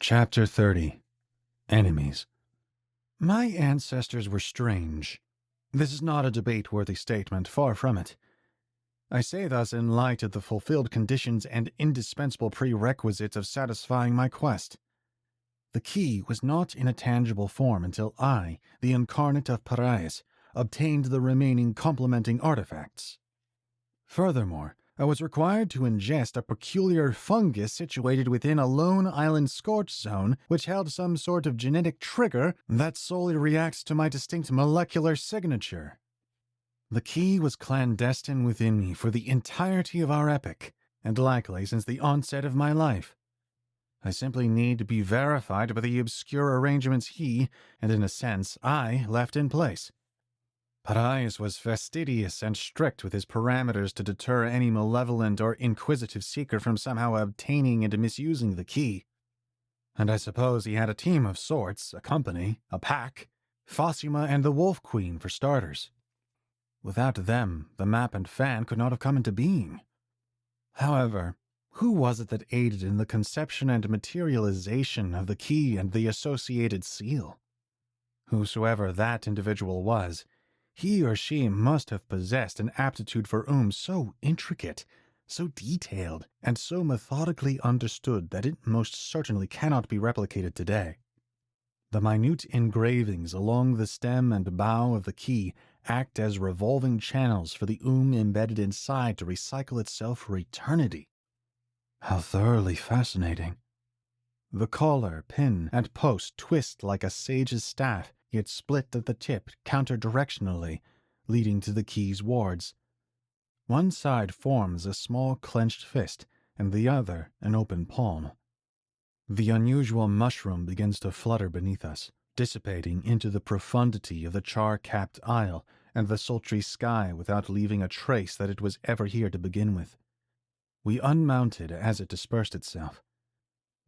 Chapter 30. Enemies. My ancestors were strange. This is not a debate-worthy statement, far from it. I say thus in light of the fulfilled conditions and indispensable prerequisites of satisfying my quest. The key was not in a tangible form until I, the incarnate of Parias, obtained the remaining complementing artifacts. Furthermore, I was required to ingest a peculiar fungus situated within a lone island scorch zone which held some sort of genetic trigger that solely reacts to my distinct molecular signature. The key was clandestine within me for the entirety of our epic, and likely since the onset of my life. I simply need to be verified by the obscure arrangements he, and in a sense, I, left in place. Parias was fastidious and strict with his parameters to deter any malevolent or inquisitive seeker from somehow obtaining and misusing the key. And I suppose he had a team of sorts, a company, a pack, Fossima and the Wolf Queen for starters. Without them, the map and fan could not have come into being. However, who was it that aided in the conception and materialization of the key and the associated seal? Whosoever that individual was, he or she must have possessed an aptitude for so intricate, so detailed, and so methodically understood that it most certainly cannot be replicated today. The minute engravings along the stem and bow of the key act as revolving channels for the embedded inside to recycle itself for eternity. How thoroughly fascinating. The collar, pin, and post twist like a sage's staff, yet split at the tip counter-directionally, leading to the key's wards. One side forms a small clenched fist, and the other an open palm. The unusual mushroom begins to flutter beneath us, dissipating into the profundity of the char-capped aisle and the sultry sky without leaving a trace that it was ever here to begin with. We unmounted as it dispersed itself.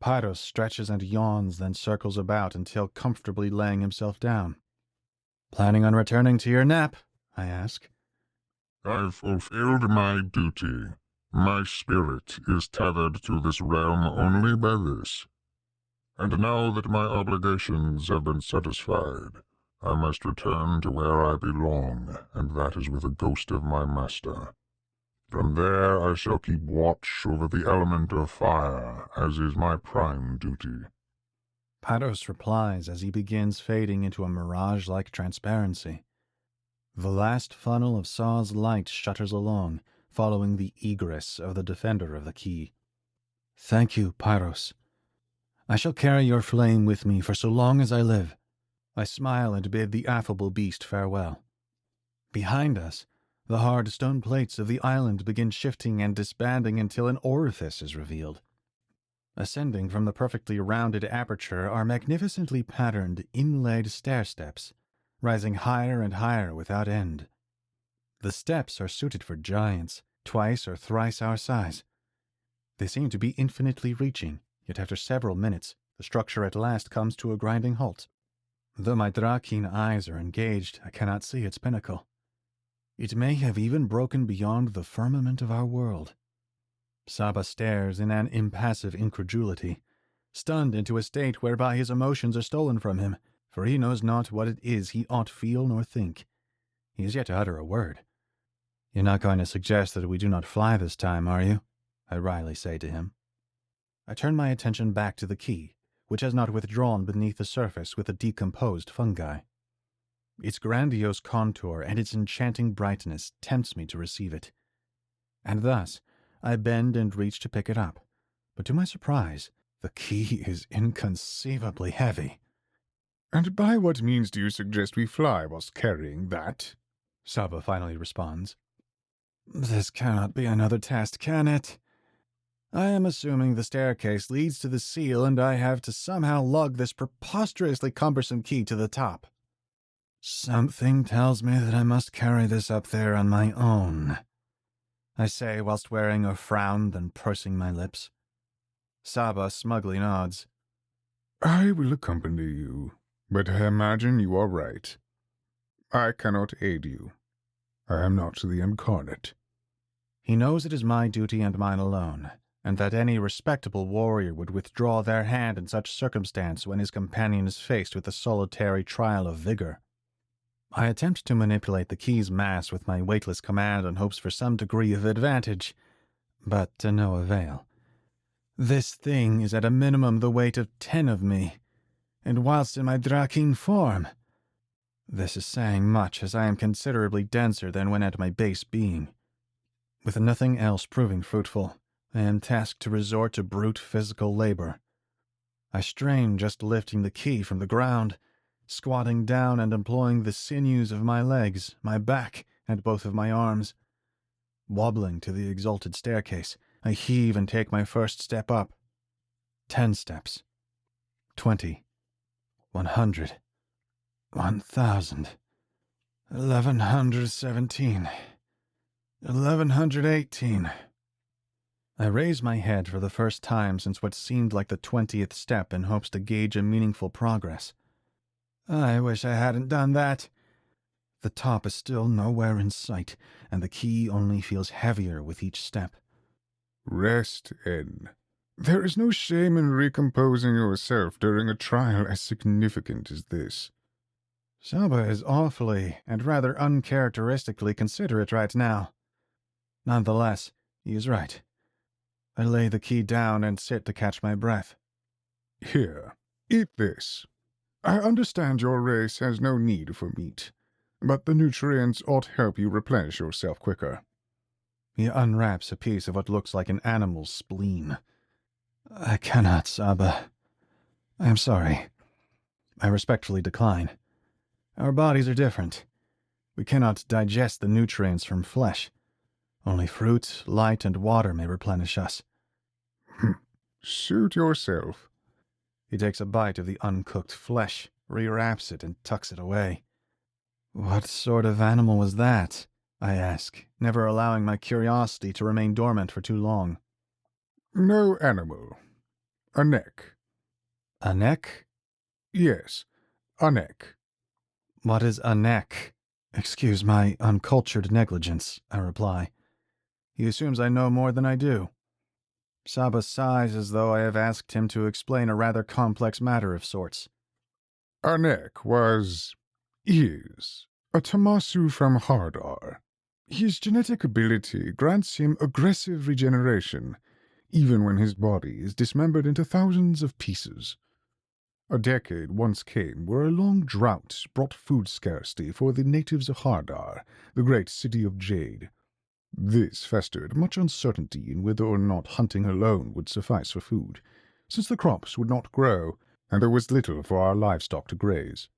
Pyros stretches and yawns, then circles about until comfortably laying himself down. "Planning on returning to your nap?" I ask. "I've fulfilled my duty. My spirit is tethered to this realm only by this. And now that my obligations have been satisfied, I must return to where I belong, and that is with the ghost of my master. From there I shall keep watch over the element of fire, as is my prime duty." Pyros replies as he begins fading into a mirage-like transparency. The last funnel of Saw's light shutters along, following the egress of the defender of the key. "Thank you, Pyros. I shall carry your flame with me for so long as I live." I smile and bid the affable beast farewell. Behind us, the hard stone plates of the island begin shifting and disbanding until an orifice is revealed. Ascending from the perfectly rounded aperture are magnificently patterned, inlaid stair-steps, rising higher and higher without end. The steps are suited for giants, twice or thrice our size. They seem to be infinitely reaching, yet after several minutes, the structure at last comes to a grinding halt. Though my Drakeen eyes are engaged, I cannot see its pinnacle. It may have even broken beyond the firmament of our world. Saba stares in an impassive incredulity, stunned into a state whereby his emotions are stolen from him, for he knows not what it is he ought feel nor think. He is yet to utter a word. "You're not going to suggest that we do not fly this time, are you?" I wryly say to him. I turn my attention back to the key, which has not withdrawn beneath the surface with the decomposed fungi. Its grandiose contour and its enchanting brightness tempts me to receive it. And thus, I bend and reach to pick it up, but to my surprise, the key is inconceivably heavy. "And by what means do you suggest we fly whilst carrying that?" Saba finally responds. "This cannot be another test, can it? I am assuming the staircase leads to the seal, and I have to somehow lug this preposterously cumbersome key to the top. Something tells me that I must carry this up there on my own," I say whilst wearing a frown, then pursing my lips. Saba smugly nods. "I will accompany you, but I imagine you are right. I cannot aid you. I am not the incarnate." He knows it is my duty and mine alone, and that any respectable warrior would withdraw their hand in such circumstance when his companion is faced with a solitary trial of vigor. I attempt to manipulate the key's mass with my weightless command in hopes for some degree of advantage, but to no avail. This thing is at a minimum the weight of 10 of me, and whilst in my Drakeen form. This is saying much, as I am considerably denser than when at my base being. With nothing else proving fruitful, I am tasked to resort to brute physical labor. I strain just lifting the key from the ground, squatting down and employing the sinews of my legs, my back, and both of my arms. Wobbling to the exalted staircase, I heave and take my first step up. 10 steps. 20. 100. 1,000. 1,117. 1,118. I raise my head for the first time since what seemed like the 20th step in hopes to gauge a meaningful progress. I wish I hadn't done that. The top is still nowhere in sight, and the key only feels heavier with each step. Rest, En. There is no shame in recomposing yourself during a trial as significant as this. Saba is awfully and rather uncharacteristically considerate right now. Nonetheless, he is right. I lay the key down and sit to catch my breath. Here, eat this. I understand your race has no need for meat, but the nutrients ought help you replenish yourself quicker. He unwraps a piece of what looks like an animal's spleen. I cannot, Saba. I am sorry. I respectfully decline. Our bodies are different. We cannot digest the nutrients from flesh. Only fruit, light, and water may replenish us. Suit yourself. He takes a bite of the uncooked flesh, rewraps it, and tucks it away. What sort of animal was that? I ask, never allowing my curiosity to remain dormant for too long. No animal. A neck. A neck? Yes, a neck. What is a neck? Excuse my uncultured negligence, I reply. He assumes I know more than I do. Saba sighs as though I have asked him to explain a rather complex matter of sorts. A neck is a Tamasu from Hardar. His genetic ability grants him aggressive regeneration, even when his body is dismembered into thousands of pieces. A decade once came where a long drought brought food scarcity for the natives of Hardar, the great city of Jade. This festered much uncertainty in whether or not hunting alone would suffice for food, since the crops would not grow, and there was little for our livestock to graze.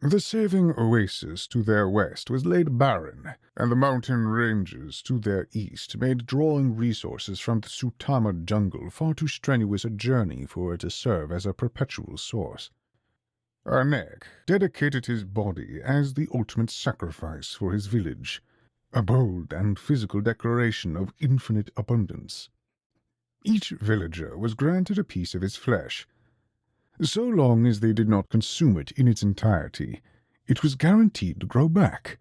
The saving oasis to their west was laid barren, and the mountain ranges to their east made drawing resources from the Sutama jungle far too strenuous a journey for it to serve as a perpetual source. Anek dedicated his body as the ultimate sacrifice for his village, a bold and physical declaration of infinite abundance. Each villager was granted a piece of his flesh. So long as they did not consume it in its entirety, it was guaranteed to grow back.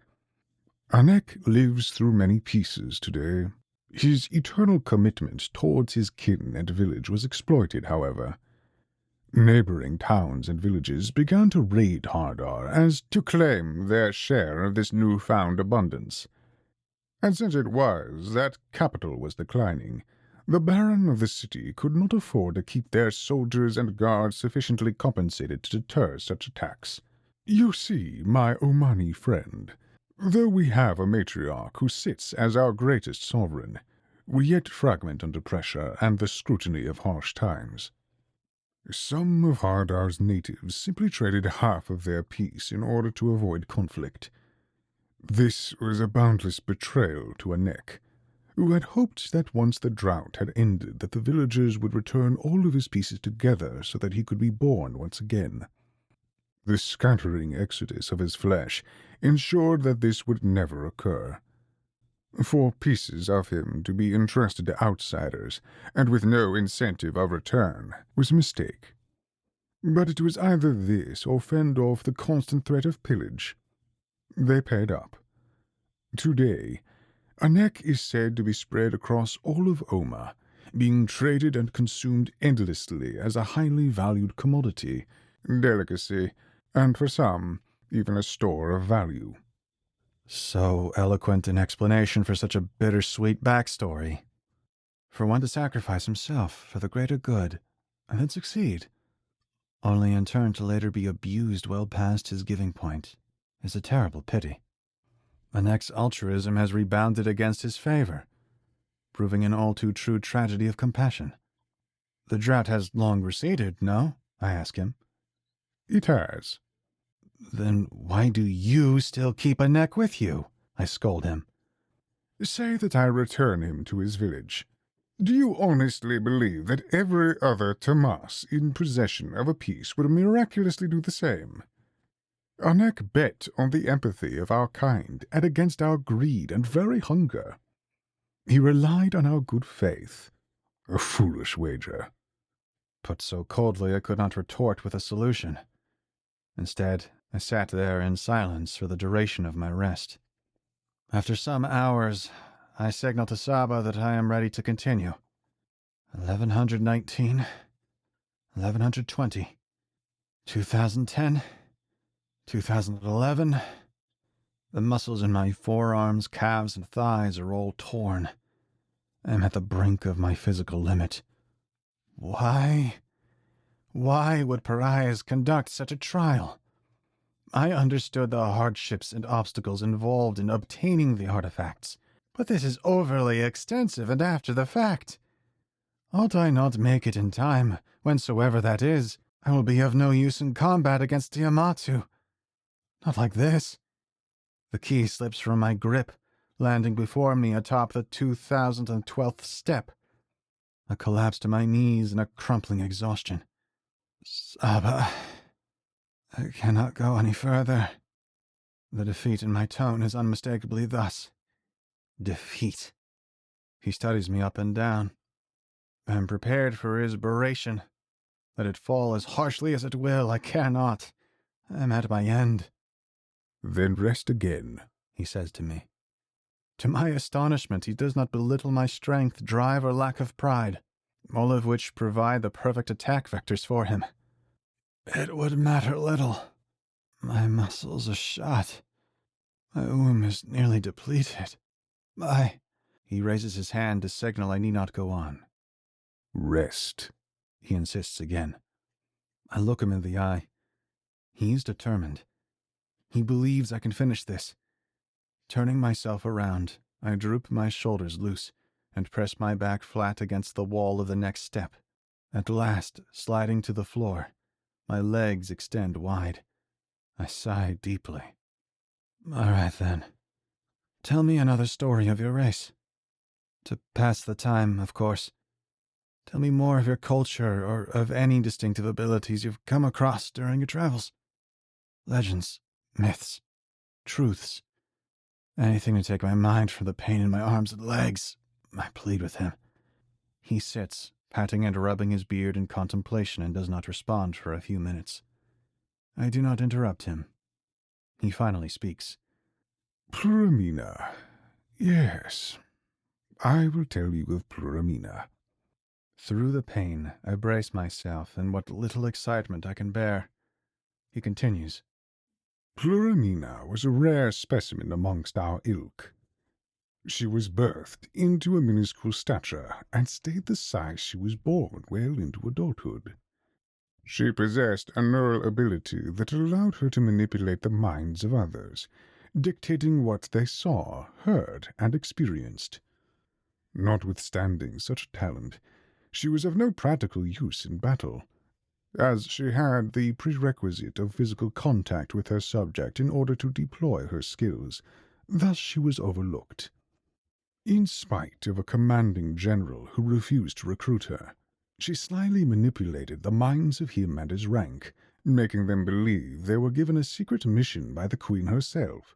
Anek lives through many pieces today. His eternal commitment towards his kin and village was exploited, however. Neighboring towns and villages began to raid Hardar as to claim their share of this newfound abundance. And since it was that capital was declining, the Baron of the city could not afford to keep their soldiers and guards sufficiently compensated to deter such attacks. You see, my Omani friend, though we have a matriarch who sits as our greatest sovereign, we yet fragment under pressure and the scrutiny of harsh times. Some of Hardar's natives simply traded half of their peace in order to avoid conflict. This was a boundless betrayal to Anek, who had hoped that once the drought had ended that the villagers would return all of his pieces together so that he could be born once again. The scattering exodus of his flesh ensured that this would never occur. For pieces of him to be entrusted to outsiders, and with no incentive of return, was a mistake. But it was either this or fend off the constant threat of pillage. They paid up. Today, Anek is said to be spread across all of Oma, being traded and consumed endlessly as a highly valued commodity, delicacy, and for some, even a store of value. So eloquent an explanation for such a bittersweet backstory. For one to sacrifice himself for the greater good, and then succeed, only in turn to later be abused well past his giving point, is a terrible pity. Anek's altruism has rebounded against his favor, proving an all too true tragedy of compassion. The drought has long receded, no? I ask him. It has. Then why do you still keep Anek with you? I scold him. Say that I return him to his village. Do you honestly believe that every other Tamas in possession of a piece would miraculously do the same? Anek bet on the empathy of our kind and against our greed and very hunger. He relied on our good faith. A foolish wager. Put so coldly I could not retort with a solution. Instead, I sat there in silence for the duration of my rest. After some hours, I signal to Saba that I am ready to continue. 1119, 1120, 2010, 2011. The muscles in my forearms, calves, and thighs are all torn. I am at the brink of my physical limit. Why would pariahs conduct such a trial? I understood the hardships and obstacles involved in obtaining the artifacts, but this is overly extensive and after the fact. Ought I not make it in time, whensoever that is, I will be of no use in combat against Tiamatsu. Not like this. The key slips from my grip, landing before me atop the 2012th step. I collapse to my knees in a crumpling exhaustion. Saba, I cannot go any further. The defeat in my tone is unmistakably thus. Defeat. He studies me up and down. I am prepared for his beration. Let it fall as harshly as it will, I care not. I am at my end. Then rest again, he says to me. To my astonishment, he does not belittle my strength, drive, or lack of pride, all of which provide the perfect attack vectors for him. It would matter little. My muscles are shot. My womb is nearly depleted. He raises his hand to signal I need not go on. Rest, he insists again. I look him in the eye. He is determined. He believes I can finish this. Turning myself around, I droop my shoulders loose and press my back flat against the wall of the next step. At last, sliding to the floor, my legs extend wide. I sigh deeply. All right, then. Tell me another story of your race. To pass the time, of course. Tell me more of your culture or of any distinctive abilities you've come across during your travels. Legends, myths, truths. Anything to take my mind from the pain in my arms and legs, I plead with him. He sits, patting and rubbing his beard in contemplation, and does not respond for a few minutes. I do not interrupt him. He finally speaks. Pluramina. Yes, I will tell you of Pluramina. Through the pain, I brace myself in what little excitement I can bear. He continues. Pluramina was a rare specimen amongst our ilk. She was birthed into a minuscule stature and stayed the size she was born well into adulthood. She possessed a neural ability that allowed her to manipulate the minds of others, dictating what they saw, heard, and experienced. Notwithstanding such talent, she was of no practical use in battle, as she had the prerequisite of physical contact with her subject in order to deploy her skills. Thus she was overlooked. In spite of a commanding general who refused to recruit her, she slyly manipulated the minds of him and his rank, making them believe they were given a secret mission by the queen herself.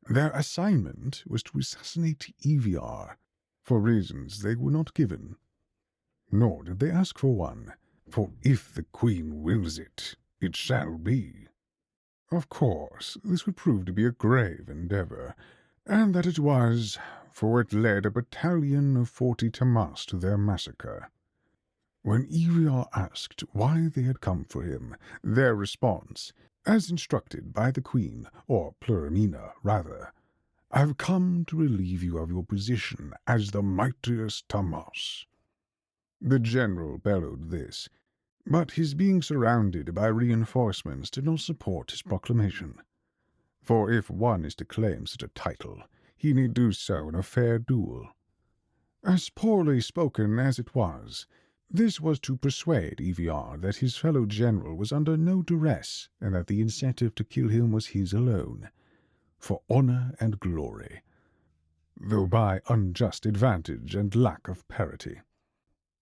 Their assignment was to assassinate EVR, for reasons they were not given. Nor did they ask for one, for if the queen wills it, it shall be. Of course, this would prove to be a grave endeavor, and that it was, for it led a battalion of 40 Tamas to their massacre. When Eviar asked why they had come for him, their response, as instructed by the Queen, or Pluramina rather, "I've come to relieve you of your position as the mightiest Tamas." The general bellowed this, but his being surrounded by reinforcements did not support his proclamation. For if one is to claim such a title, he need do so in a fair duel. As poorly spoken as it was, this was to persuade Eviar that his fellow general was under no duress, and that the incentive to kill him was his alone, for honor and glory, though by unjust advantage and lack of parity.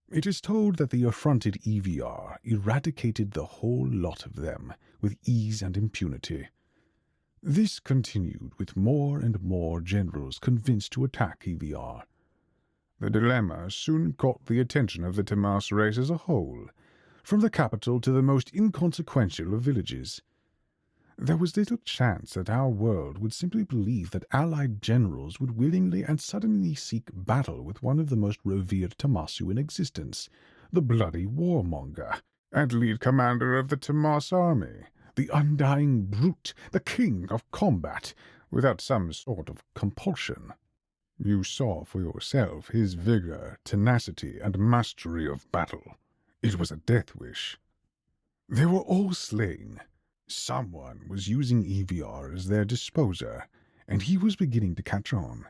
It is told that the affronted Eviar eradicated the whole lot of them with ease and impunity. This continued with more and more generals convinced to attack Eviar. The dilemma soon caught the attention of the Tamas race as a whole, from the capital to the most inconsequential of villages. There was little chance that our world would simply believe that allied generals would willingly and suddenly seek battle with one of the most revered Tamasu in existence, the bloody warmonger, and lead commander of the Tamas army, the undying brute, the king of combat, without some sort of compulsion. You saw for yourself his vigor, tenacity, and mastery of battle. It was a death wish. They were all slain. Someone was using Eviar as their disposer, and he was beginning to catch on.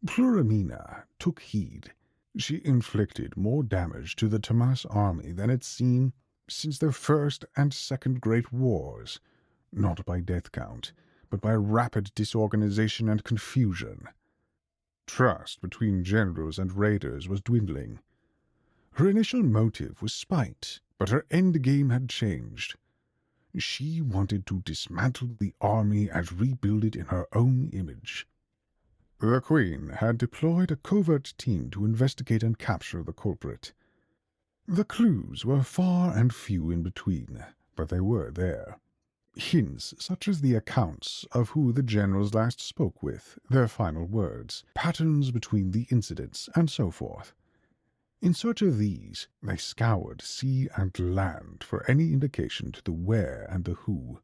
Pluramina took heed. She inflicted more damage to the Tamas army than it's seen since the First and Second Great Wars, not by death count, but by rapid disorganization and confusion. Trust between generals and raiders was dwindling. Her initial motive was spite, but her endgame had changed. She wanted to dismantle the army and rebuild it in her own image. The Queen had deployed a covert team to investigate and capture the culprit. The clues were far and few in between, but they were there. Hints such as the accounts of who the generals last spoke with, their final words, patterns between the incidents, and so forth. In search of these, they scoured sea and land for any indication to the where and the who.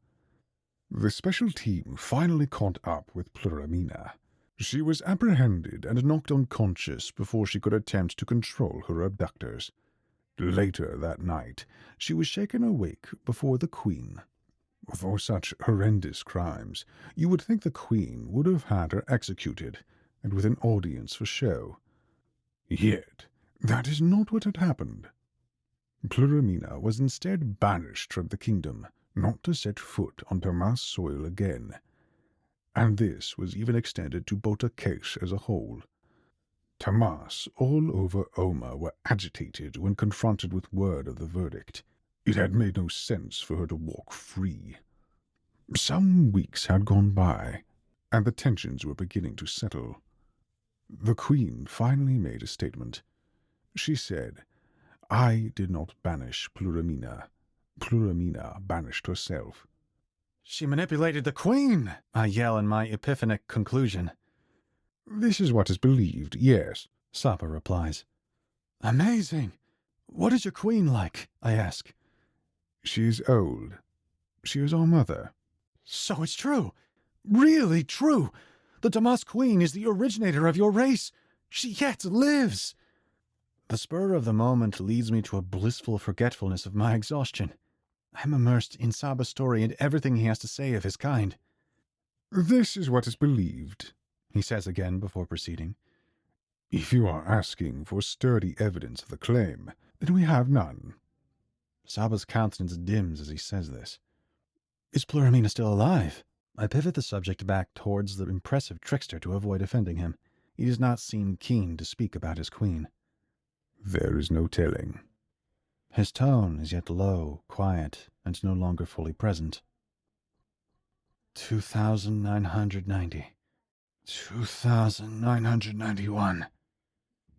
The special team finally caught up with Pluramina. She was apprehended and knocked unconscious before she could attempt to control her abductors. Later that night, she was shaken awake before the Queen. For such horrendous crimes, you would think the Queen would have had her executed, and with an audience for show. Yet, that is not what had happened. Pluramina was instead banished from the kingdom, not to set foot on Tamas soil again. And this was even extended to Bota Kesh as a whole. Tamas all over Oma were agitated when confronted with word of the verdict. It had made no sense for her to walk free. Some weeks had gone by, and the tensions were beginning to settle. The Queen finally made a statement. She said, "I did not banish Pluramina. Pluramina banished herself." She manipulated the Queen, I yell in my epiphanic conclusion. "This is what is believed, yes," Sapa replies. Amazing! What is your Queen like? I ask. "She is old. She is our mother." So it's true. Really true. The Damas Queen is the originator of your race. She yet lives. The spur of the moment leads me to a blissful forgetfulness of my exhaustion. I am immersed in Saba's story and everything he has to say of his kind. "This is what is believed," he says again before proceeding. "If you are asking for sturdy evidence of the claim, then we have none." Saba's countenance dims as he says this. Is Pluramina still alive? I pivot the subject back towards the impressive trickster to avoid offending him. He does not seem keen to speak about his queen. "There is no telling." His tone is yet low, quiet, and no longer fully present. 2,990. 2,991.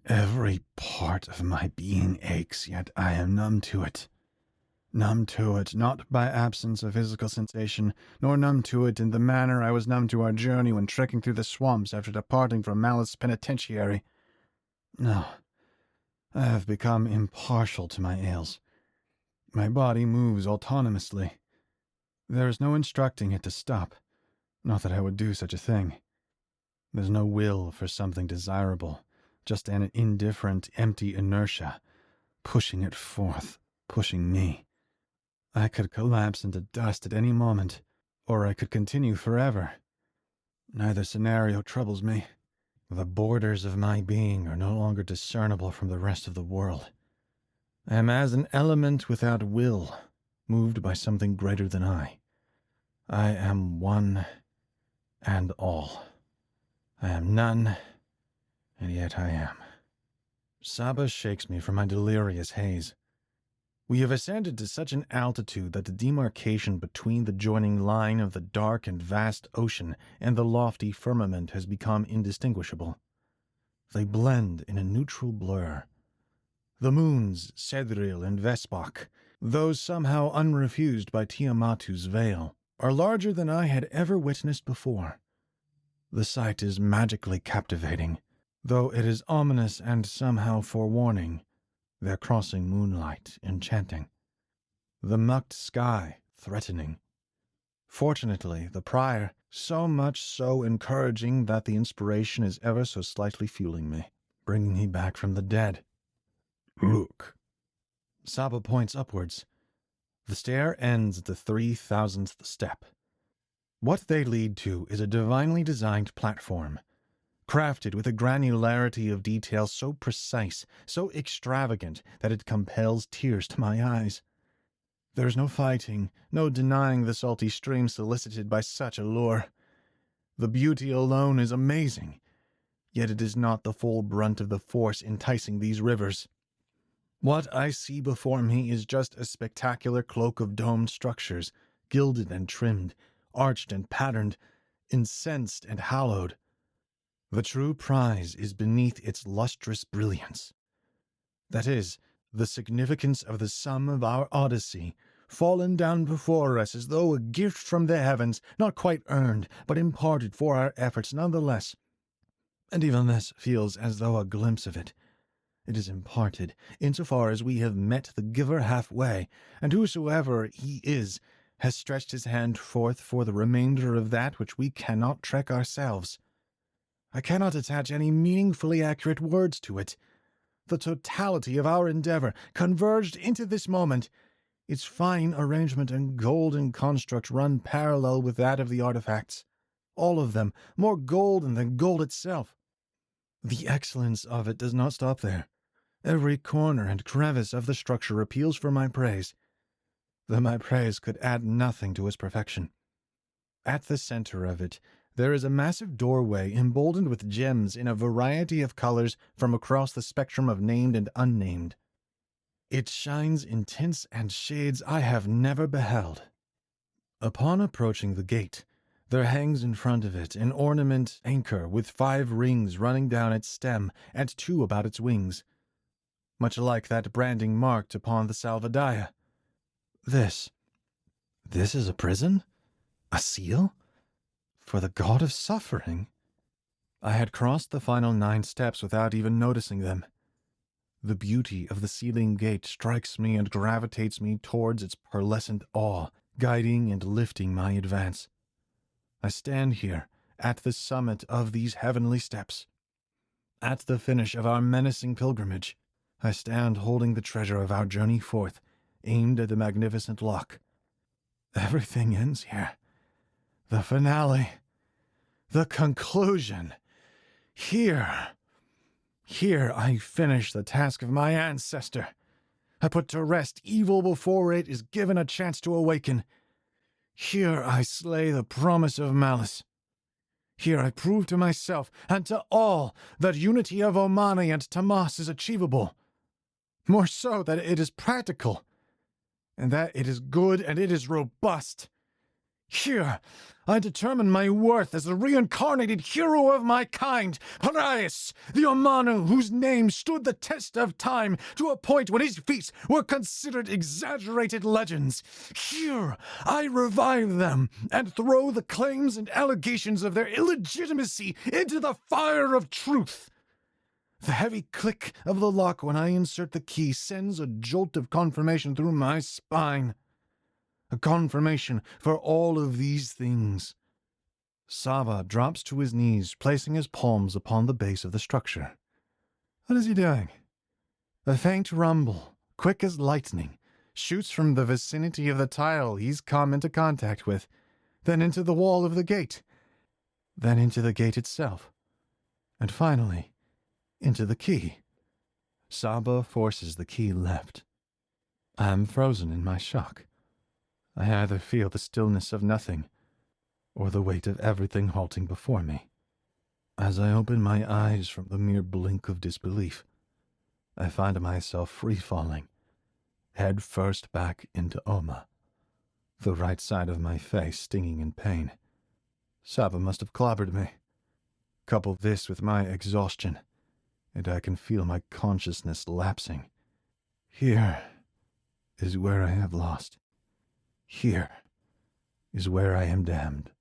Every part of my being aches, yet I am numb to it. Numb to it, not by absence of physical sensation, nor numb to it in the manner I was numb to our journey when trekking through the swamps after departing from Malice Penitentiary. No, I have become impartial to my ails. My body moves autonomously. There is no instructing it to stop. Not that I would do such a thing. There's no will for something desirable, just an indifferent, empty inertia, pushing it forth, pushing me. I could collapse into dust at any moment, or I could continue forever. Neither scenario troubles me. The borders of my being are no longer discernible from the rest of the world. I am as an element without will, moved by something greater than I. I am one and all. I am none, and yet I am. Saba shakes me from my delirious haze. We have ascended to such an altitude that the demarcation between the joining line of the dark and vast ocean and the lofty firmament has become indistinguishable. They blend in a neutral blur. The moons, Sedril and Vespok, though somehow unrefused by Tiamatu's veil, are larger than I had ever witnessed before. The sight is magically captivating, though it is ominous and somehow forewarning, their crossing moonlight enchanting, the mucked sky threatening. Fortunately, the prior, so much so encouraging that the inspiration is ever so slightly fueling me, bringing me back from the dead. Look. Saba points upwards. The stair ends at the 3,000th step. What they lead to is a divinely designed platform, crafted with a granularity of detail so precise, so extravagant, that it compels tears to my eyes. There is no fighting, no denying the salty stream solicited by such a lure. The beauty alone is amazing, yet it is not the full brunt of the force enticing these rivers. What I see before me is just a spectacular cloak of domed structures, gilded and trimmed, arched and patterned, incensed and hallowed. The true prize is beneath its lustrous brilliance. That is, the significance of the sum of our odyssey, fallen down before us as though a gift from the heavens, not quite earned, but imparted for our efforts nonetheless. And even this feels as though a glimpse of it. It is imparted, insofar as we have met the giver halfway, and whosoever he is has stretched his hand forth for the remainder of that which we cannot trek ourselves. I cannot attach any meaningfully accurate words to it. The totality of our endeavor converged into this moment. Its fine arrangement and golden construct run parallel with that of the artifacts. All of them more golden than gold itself. The excellence of it does not stop there. Every corner and crevice of the structure appeals for my praise, though my praise could add nothing to its perfection. At the center of it, there is a massive doorway emboldened with gems in a variety of colors from across the spectrum of named and unnamed. It shines in tints and shades I have never beheld. Upon approaching the gate, there hangs in front of it an ornament anchor with 5 rings running down its stem and 2 about its wings, much like that branding marked upon the Salvadaya. This is a prison? A seal? For the god of suffering? I had crossed the final 9 steps without even noticing them. The beauty of the sealing gate strikes me and gravitates me towards its pearlescent awe, guiding and lifting my advance. I stand here, at the summit of these heavenly steps. At the finish of our menacing pilgrimage, I stand holding the treasure of our journey forth, aimed at the magnificent lock. Everything ends here. The finale. The conclusion. Here I finish the task of my ancestor. I put to rest evil before it is given a chance to awaken. Here I slay the promise of malice. Here I prove to myself and to all that unity of Omani and Tamas is achievable. More so that it is practical, and that it is good and it is robust. Here, I determine my worth as the reincarnated hero of my kind, Parias, the Omanu whose name stood the test of time to a point when his feats were considered exaggerated legends. Here, I revive them and throw the claims and allegations of their illegitimacy into the fire of truth. The heavy click of the lock when I insert the key sends a jolt of confirmation through my spine. A confirmation for all of these things. Saba drops to his knees, placing his palms upon the base of the structure. What is he doing? A faint rumble, quick as lightning, shoots from the vicinity of the tile he's come into contact with, then into the wall of the gate, then into the gate itself, and finally, into the key. Saba forces the key left. I am frozen in my shock. I either feel the stillness of nothing, or the weight of everything halting before me. As I open my eyes from the mere blink of disbelief, I find myself free-falling, head first back into Oma, the right side of my face stinging in pain. Saba must have clobbered me. Couple this with my exhaustion, and I can feel my consciousness lapsing. Here is where I have lost. Here is where I am damned.